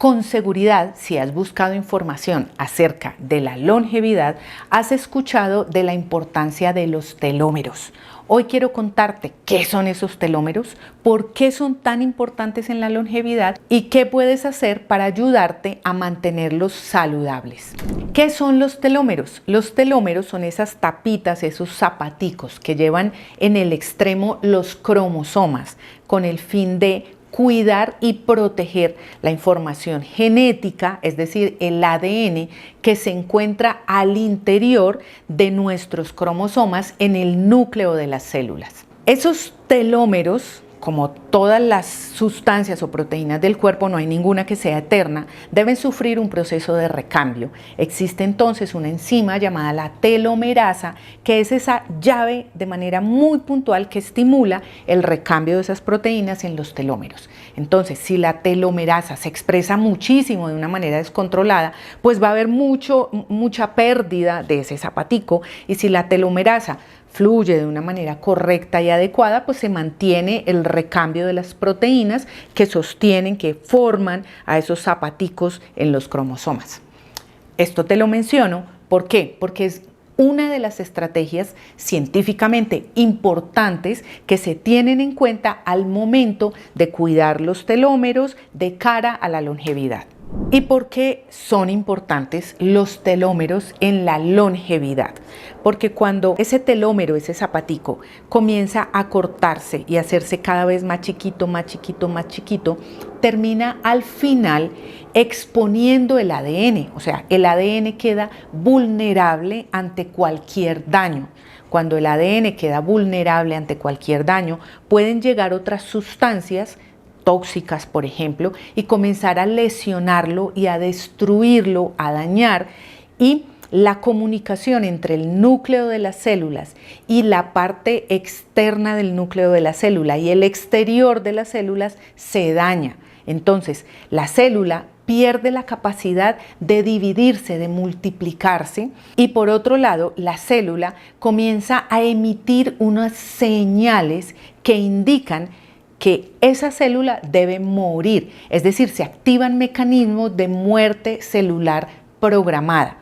Con seguridad, si has buscado información acerca de la longevidad, has escuchado de la importancia de los telómeros. Hoy quiero contarte qué son esos telómeros, por qué son tan importantes en la longevidad y qué puedes hacer para ayudarte a mantenerlos saludables. ¿Qué son los telómeros? Los telómeros son esas tapitas, esos zapaticos que llevan en el extremo los cromosomas con el fin de cuidar y proteger la información genética, es decir, el ADN que se encuentra al interior de nuestros cromosomas en el núcleo de las células. Esos telómeros, como todas las sustancias o proteínas del cuerpo, no hay ninguna que sea eterna, deben sufrir un proceso de recambio. Existe entonces una enzima llamada la telomerasa, que es esa llave de manera muy puntual que estimula el recambio de esas proteínas en los telómeros. Entonces, si la telomerasa se expresa muchísimo de una manera descontrolada, pues va a haber mucha pérdida de ese zapatico, y si la telomerasa fluye de una manera correcta y adecuada, pues se mantiene el recambio de las proteínas que sostienen, que forman a esos zapaticos en los cromosomas. Esto te lo menciono, ¿por qué? Porque es una de las estrategias científicamente importantes que se tienen en cuenta al momento de cuidar los telómeros de cara a la longevidad. ¿Y por qué son importantes los telómeros en la longevidad? Porque cuando ese telómero, ese zapatico, comienza a cortarse y a hacerse cada vez más chiquito, más chiquito, más chiquito, termina al final exponiendo el ADN. O sea, el ADN queda vulnerable ante cualquier daño. Cuando el ADN queda vulnerable ante cualquier daño, pueden llegar otras sustancias tóxicas, por ejemplo, y comenzar a lesionarlo y a destruirlo, a dañar, y la comunicación entre el núcleo de las células y la parte externa del núcleo de la célula y el exterior de las células se daña. Entonces, la célula pierde la capacidad de dividirse, de multiplicarse, y por otro lado, la célula comienza a emitir unas señales que indican que esa célula debe morir, es decir, se activan mecanismos de muerte celular programada.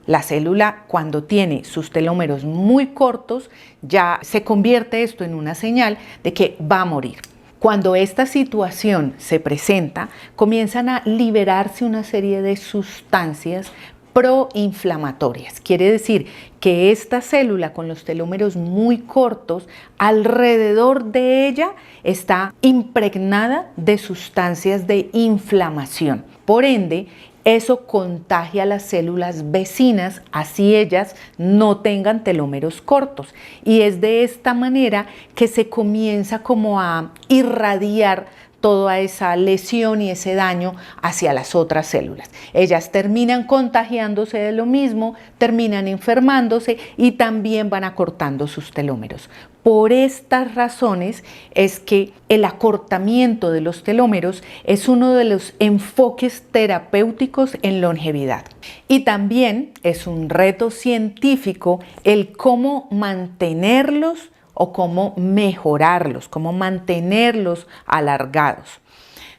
La célula, cuando tiene sus telómeros muy cortos, ya se convierte esto en una señal de que va a morir. Cuando esta situación se presenta, comienzan a liberarse una serie de sustancias proinflamatorias. Quiere decir que esta célula con los telómeros muy cortos, alrededor de ella está impregnada de sustancias de inflamación. Por ende, eso contagia a las células vecinas, así ellas no tengan telómeros cortos. Y es de esta manera que se comienza como a irradiar toda esa lesión y ese daño hacia las otras células. Ellas terminan contagiándose de lo mismo, terminan enfermándose y también van acortando sus telómeros. Por estas razones es que el acortamiento de los telómeros es uno de los enfoques terapéuticos en longevidad. Y también es un reto científico el cómo mantenerlos o cómo mejorarlos, cómo mantenerlos alargados.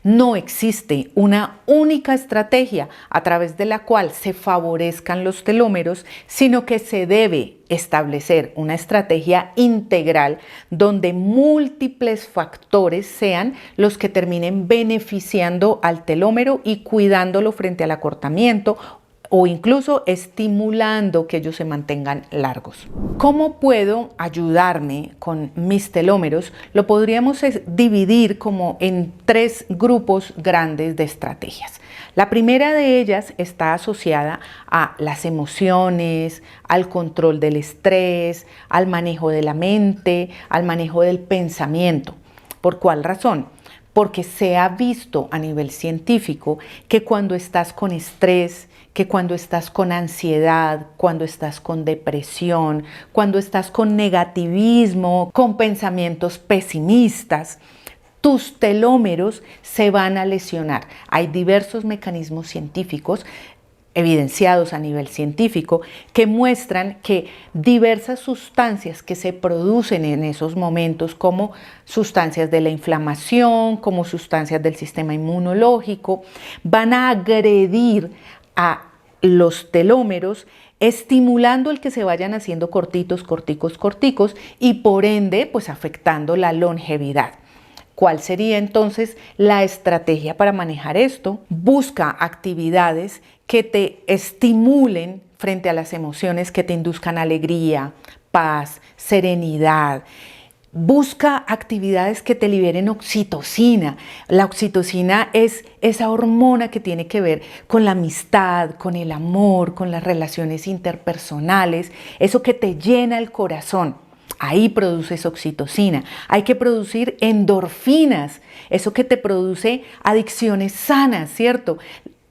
No existe una única estrategia a través de la cual se favorezcan los telómeros, sino que se debe establecer una estrategia integral donde múltiples factores sean los que terminen beneficiando al telómero y cuidándolo frente al acortamiento, o incluso estimulando que ellos se mantengan largos. ¿Cómo puedo ayudarme con mis telómeros? Lo podríamos dividir como en 3 grupos grandes de estrategias. La primera de ellas está asociada a las emociones, al control del estrés, al manejo de la mente, al manejo del pensamiento. ¿Por cuál razón? Porque se ha visto a nivel científico que cuando estás con estrés, que cuando estás con ansiedad, cuando estás con depresión, cuando estás con negativismo, con pensamientos pesimistas, tus telómeros se van a lesionar. Hay diversos mecanismos científicos evidenciados a nivel científico, que muestran que diversas sustancias que se producen en esos momentos, como sustancias de la inflamación, como sustancias del sistema inmunológico, van a agredir a los telómeros, estimulando el que se vayan haciendo cortitos y por ende, pues afectando la longevidad. ¿Cuál sería entonces la estrategia para manejar esto? Busca actividades que te estimulen frente a las emociones, que te induzcan alegría, paz, serenidad. Busca actividades que te liberen oxitocina. La oxitocina es esa hormona que tiene que ver con la amistad, con el amor, con las relaciones interpersonales, eso que te llena el corazón. Ahí produces oxitocina. Hay que producir endorfinas, eso que te produce adicciones sanas, ¿cierto?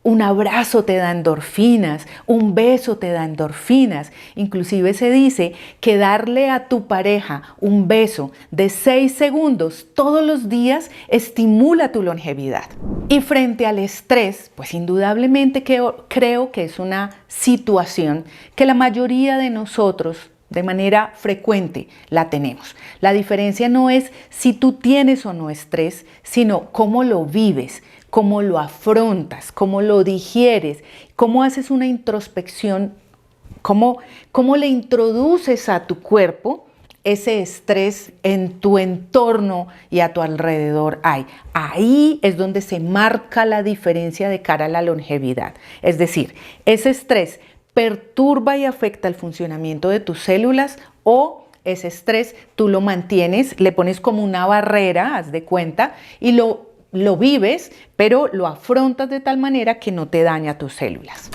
Un abrazo te da endorfinas, un beso te da endorfinas. Inclusive se dice que darle a tu pareja un beso de 6 segundos todos los días estimula tu longevidad. Y frente al estrés, pues indudablemente creo que es una situación que la mayoría de nosotros de manera frecuente la tenemos. La diferencia no es si tú tienes o no estrés, sino cómo lo vives, cómo lo afrontas, cómo lo digieres, cómo haces una introspección, cómo le introduces a tu cuerpo ese estrés en tu entorno y a tu alrededor hay. Ahí es donde se marca la diferencia de cara a la longevidad. Es decir, ese estrés perturba y afecta el funcionamiento de tus células, o ese estrés tú lo mantienes, le pones como una barrera, haz de cuenta, y lo vives, pero lo afrontas de tal manera que no te daña tus células.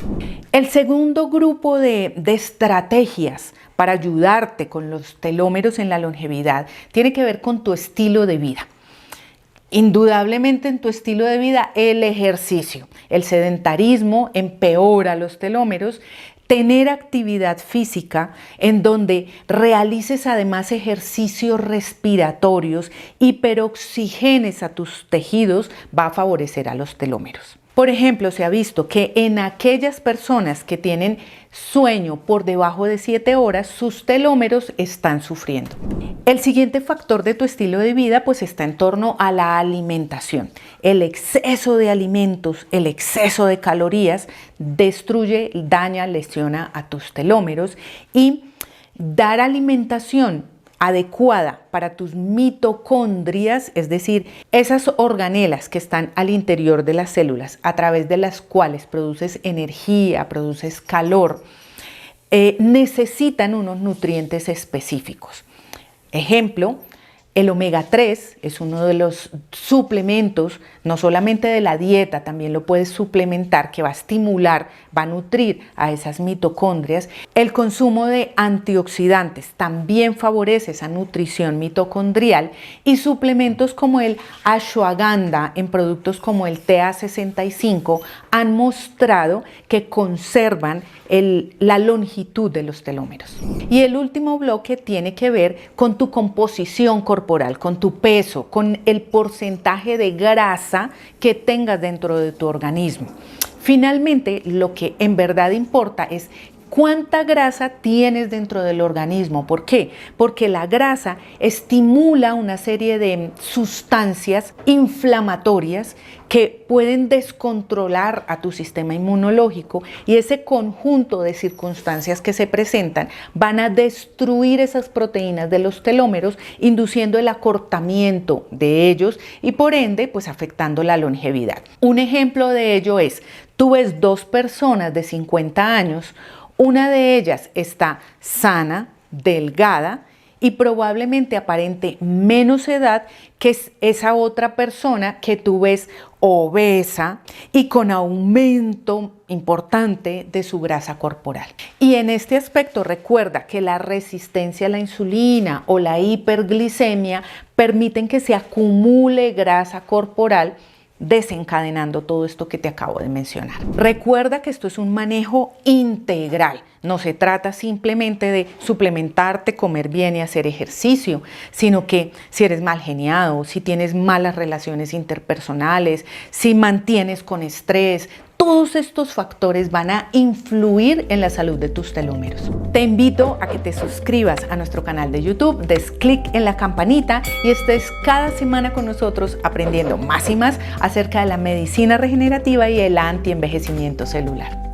El segundo grupo de estrategias para ayudarte con los telómeros en la longevidad tiene que ver con tu estilo de vida. Indudablemente en tu estilo de vida, el ejercicio, el sedentarismo empeora los telómeros. Tener actividad física en donde realices además ejercicios respiratorios y peroxigenes a tus tejidos va a favorecer a los telómeros. Por ejemplo, se ha visto que en aquellas personas que tienen sueño por debajo de 7 horas, sus telómeros están sufriendo. El siguiente factor de tu estilo de vida pues está en torno a la alimentación. El exceso de alimentos, el exceso de calorías destruye, daña, lesiona a tus telómeros, y dar alimentación adecuada para tus mitocondrias, es decir, esas organelas que están al interior de las células, a través de las cuales produces energía, produces calor, necesitan unos nutrientes específicos. Ejemplo, el omega 3 es uno de los suplementos, no solamente de la dieta, también lo puedes suplementar, que va a estimular, va a nutrir a esas mitocondrias. El consumo de antioxidantes también favorece esa nutrición mitocondrial, y suplementos como el ashwagandha en productos como el TA65 han mostrado que conservan la longitud de los telómeros. Y el último bloque tiene que ver con tu composición corporal, con tu peso, con el porcentaje de grasa que tengas dentro de tu organismo. Finalmente, lo que en verdad importa es cuánta grasa tienes dentro del organismo. ¿Por qué? Porque la grasa estimula una serie de sustancias inflamatorias que pueden descontrolar a tu sistema inmunológico, y ese conjunto de circunstancias que se presentan van a destruir esas proteínas de los telómeros, induciendo el acortamiento de ellos y por ende pues afectando la longevidad. Un ejemplo de ello es, tú ves 2 personas de 50 años, una de ellas está sana, delgada y probablemente aparente menos edad que esa otra persona que tú ves obesa y con aumento importante de su grasa corporal. Y en este aspecto recuerda que la resistencia a la insulina o la hiperglicemia permiten que se acumule grasa corporal, desencadenando todo esto que te acabo de mencionar. Recuerda que esto es un manejo integral. No se trata simplemente de suplementarte, comer bien y hacer ejercicio, sino que si eres mal geniado, si tienes malas relaciones interpersonales, si mantienes con estrés, todos estos factores van a influir en la salud de tus telómeros. Te invito a que te suscribas a nuestro canal de YouTube, des clic en la campanita y estés cada semana con nosotros aprendiendo más y más acerca de la medicina regenerativa y el antienvejecimiento celular.